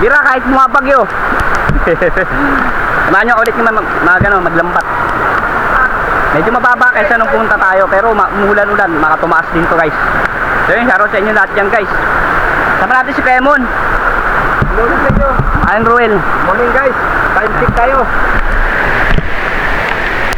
Bira kahit bumabagyo. Samahan nyo ulit naman maglambat. Medyo mababa kaysa nung punta tayo, pero umulan-ulan, makatumaas din to guys. So yun, shoutout sa inyo lahat yan guys. Sama natin si Pemon. Hello sa inyo. I'm Ruel. Morning guys. Time check tayo.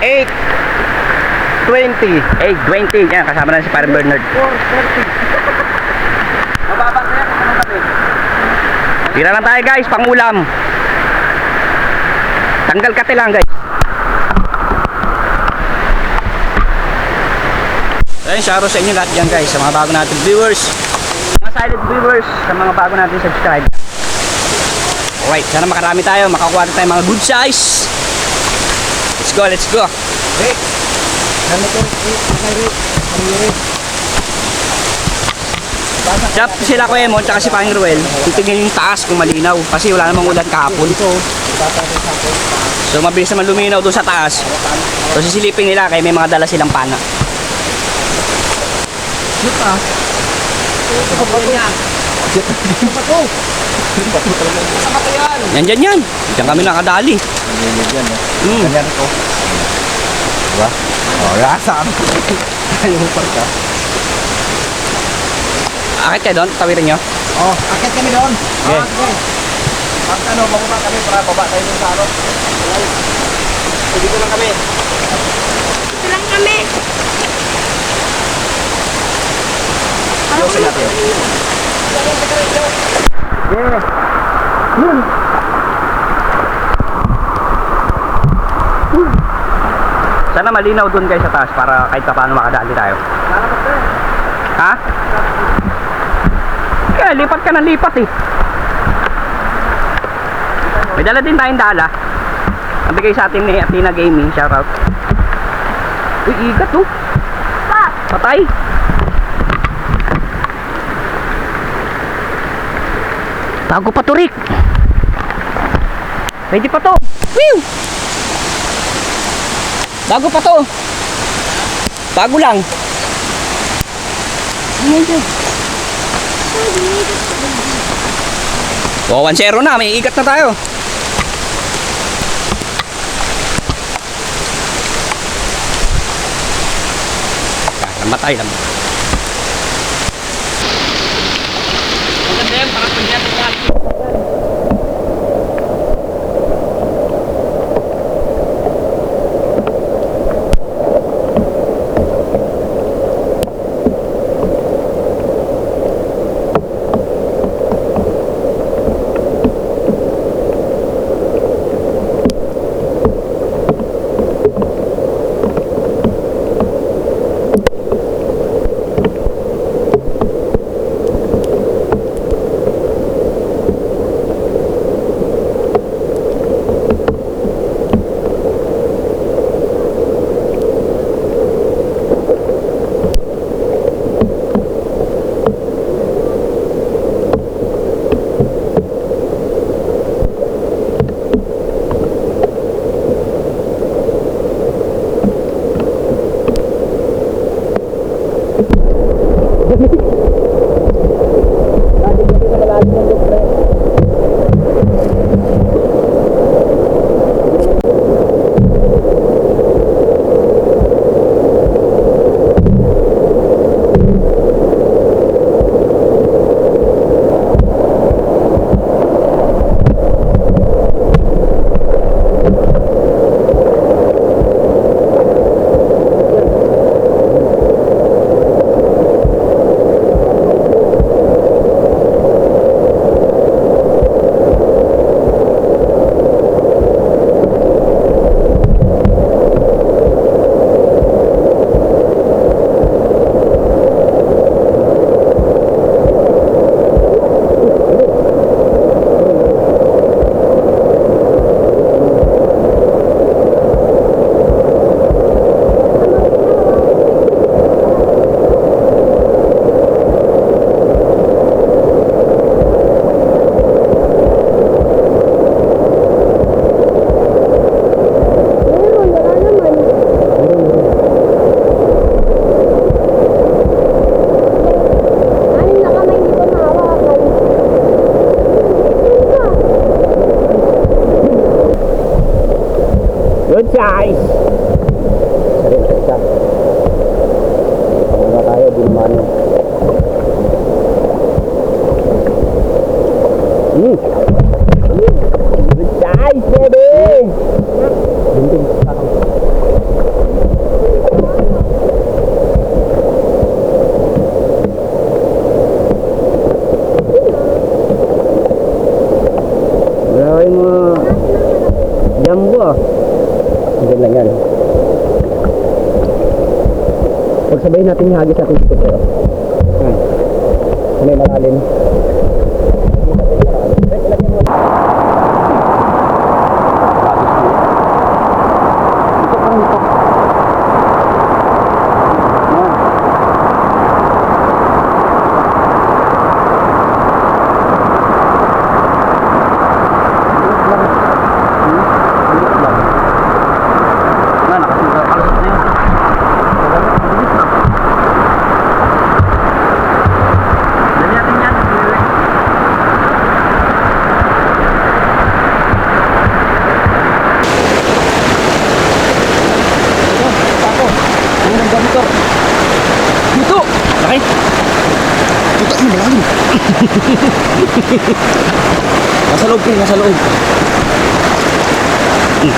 8:20. 8:20, yan, kasama na si Pare Bernard. 4:30. Mababa kaya kung anong kami. Tira lang tayo guys, pangulam. Tanggal kate lang guys. Ayun, shoutout sa inyo lahat dyan guys, sa mga bago natin viewers, mga silent viewers, sa mga bago natin subscribe. Alright, sana makarami tayo, makakuha tayo mga good size. Let's go, let's go. Hey. Ano to? Chap sila ko Emon, tsaka si Panging Ruel, titignan yung taas kung malinaw, kasi wala namang ulan kahapon. So mabilis naman luminaw doon sa taas. So sisilipin nila, kaya may mga dala silang pana. Shoot ah. Yan dyan yan. Diyan kami nakadali. Ganyan ito. Diba? Oh, lasaan. Ayaw parka. Akit kayo doon, tawirin nyo. Oh, akit kami doon. Okay. Okay. Pag ano, bababa kami para baba tayo dun sa ano. Dito lang kami. Ito lang kami. Yosin natin. Yeah. Sana malinaw doon guys sa taas para kahit pa paano makadali tayo. Ha? Kaya lipat ka ng lipat eh. May dala din tayong dala. Nabigay sa atin ni Athena Gaming. Shoutout. Uy, igat oh. Patay. Bago pa to, Rick. Pwede pa to. Whew! Bago pa to. Bago lang. Oh, 1-0 na. May ikat na tayo. Namatay lang. Maganda yan. Parang pagyan. size. Sorry, isa. Ano tayo, binumano. Good size, baby! Bunting. Wala yung mga jumbo ah. Hindi lang yan. Pagsabayin natin yung hagis natin dito pero. May malalim. Dito! Laki! Dito, ano malalim? Nasa loob, nasa loob.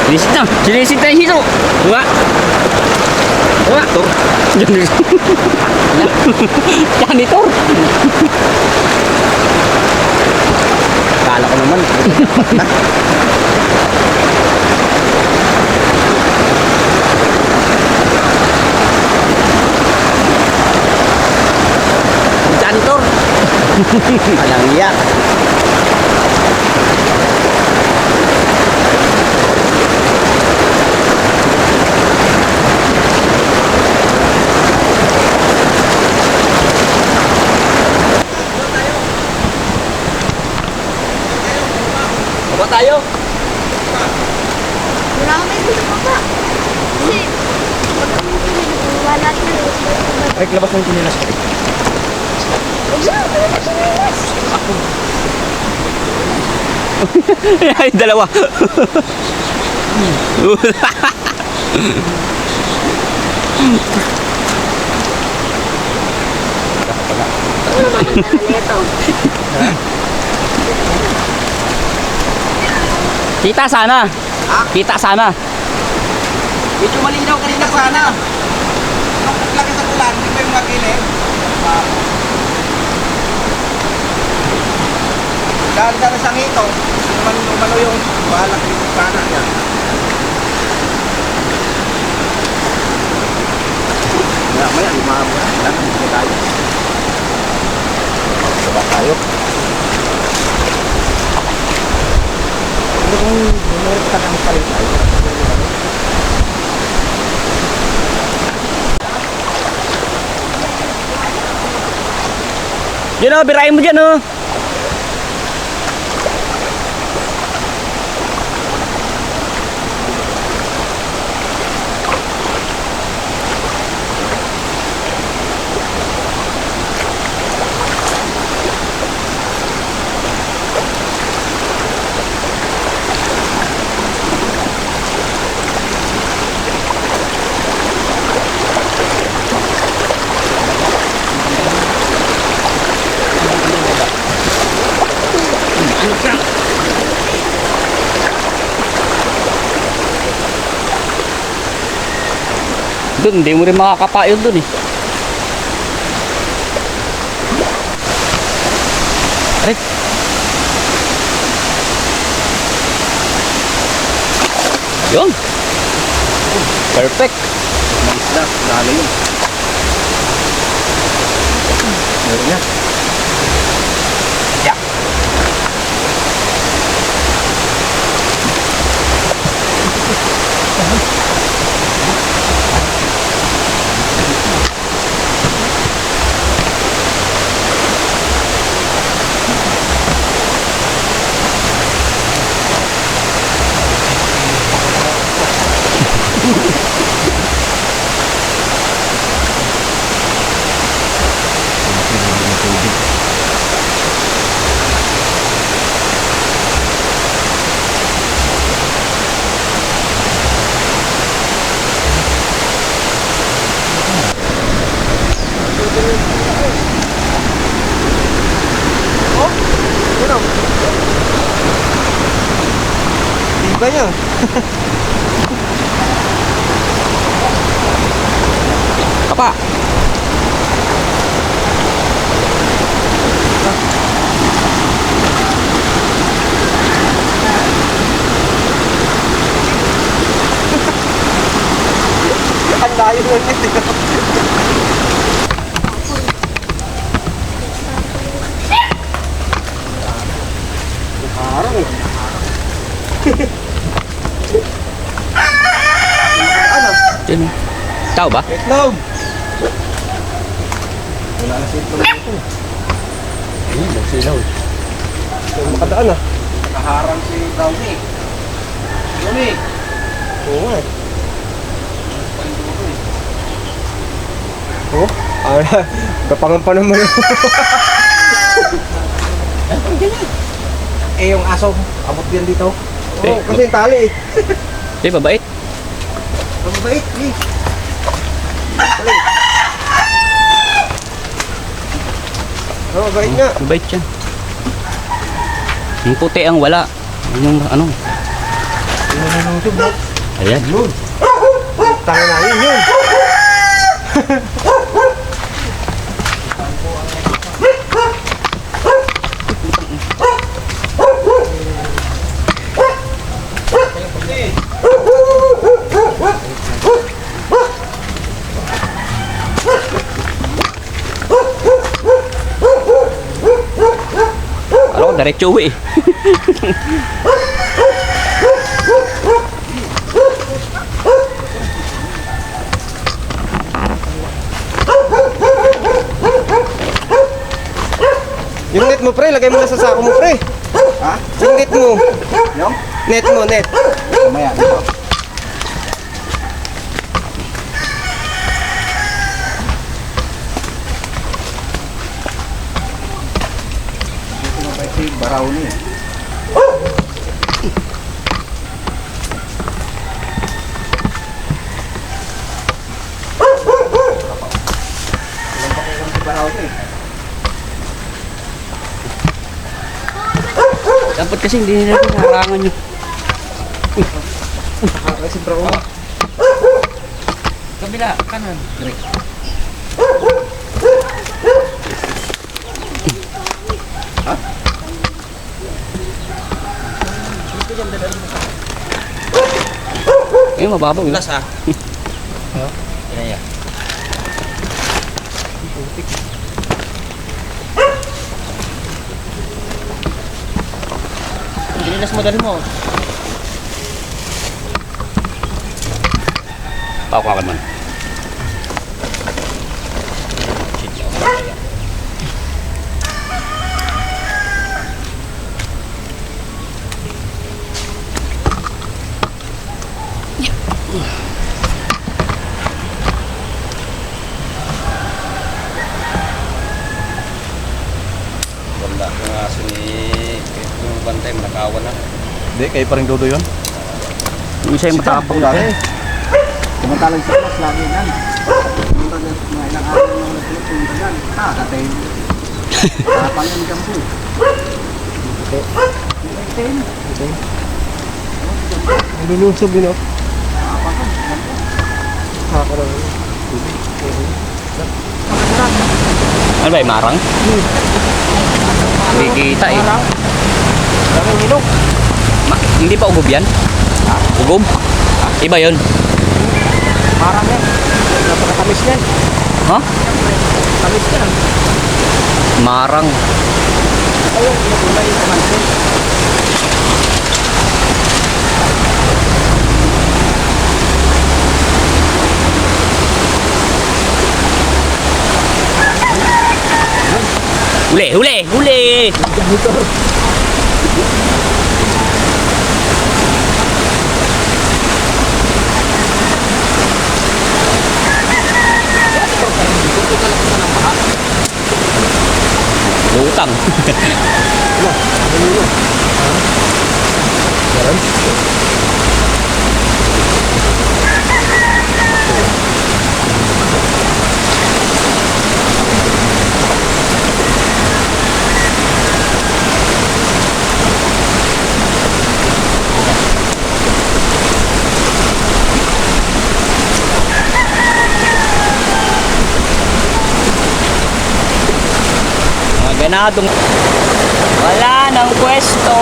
Sinisit na! Sinisit na yung hito! Diba? Diba? Janitor! Kala ko naman. Janitor! Alang iya. Baba tayo. Wala kami dito pa. Kasi, wala na. Ay, labas mo yung kinilas ko. Huwag siya, wala na sinilas. Ay, dalawa. Ano naman nito? Kita sana. Kita sana. Medyo malinaw kanina sana. Nung naglaki sa ulan, hindi ko yung magilid. Dahil sa isang ito, umano yung bahala kayo sana yan. Maya, lumabo na. Wala, hindi tayo. Baba tayo. Ano kung bumalik ka ng palit tayo? Diyan o, birahin mo dyan o. Doon, hindi mo rin makakapayod doon eh. Aray. Yun. Perfect. Nice na, lalo yun. Meron na. Yeah. Iba niya. Kapa. Ang layo nun ito. Harang eh. Ano? Yun. Tao ba? Itlog! Wala na sa itlog ito. Ayun, nagsilaw. Yung makadaan ah. Nakaharang si Brownie. Yumi! Oo nga eh. Oh? Gapangan pa naman yun. Eh yung aso, abot yan dito. Oo, kasi yung tali eh. Eh, babait. Mabait eh. Tali. Oo, mabait nga. Mabait yan. Yung puti ang wala. Yung ano. Ayan. Yun. Tanga na yun. Alam ko, diretso uwi eh. Yung net mo pre, lagay mo na sa sako mo pre. Ha? Yung net mo. Yung? Net mo, net. Mamaya, dito. Dito na ba si Brownie? Dapat kasi hindi nila harangan nyo. Si Brownie. Kabila, kanan. Eh, mababaw yun. Plus ha? Dinilas mo dali mo. Pakuha man. Wala ko nga aso ni yung bantay, manakawan na. Hindi, kayo pa rin dodo yun. Yung isa yung matapang dati. Tumantalag sa mas lagi yan. Pumunta na mga ilang araw na nagpunta pumunta yan. Ha, dati. Kapal yan kampo. Nilulusob yun oh. Nakakaroon. Ano ba, marang? Hindi kita eh. Daming hinog. Hindi pa ugob yan? Ugob? Iba yun. Parang yan. Napakatamis yan. Ha? Tamis yan. Marang. Ayun, pinagulay yung kamansin. Huli, huli, huli! Lutang. ganadong. Wala nang pwesto.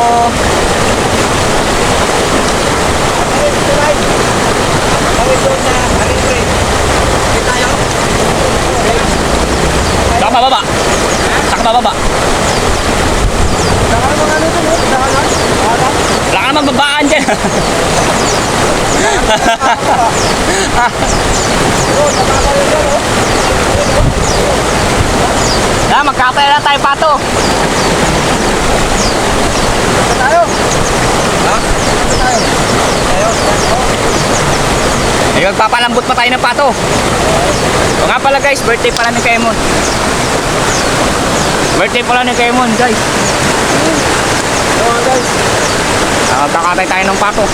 Saka bababa. Saka bababa. Wala ka naman babaan dyan. Magkakaya na tayo, Pato. Ay, magpapalambot pa tayo ng Pato. O nga pala guys, birthday pala ni Kaemon. Birthday pala ni Kaemon guys. Magkakatay tayo ng Pato.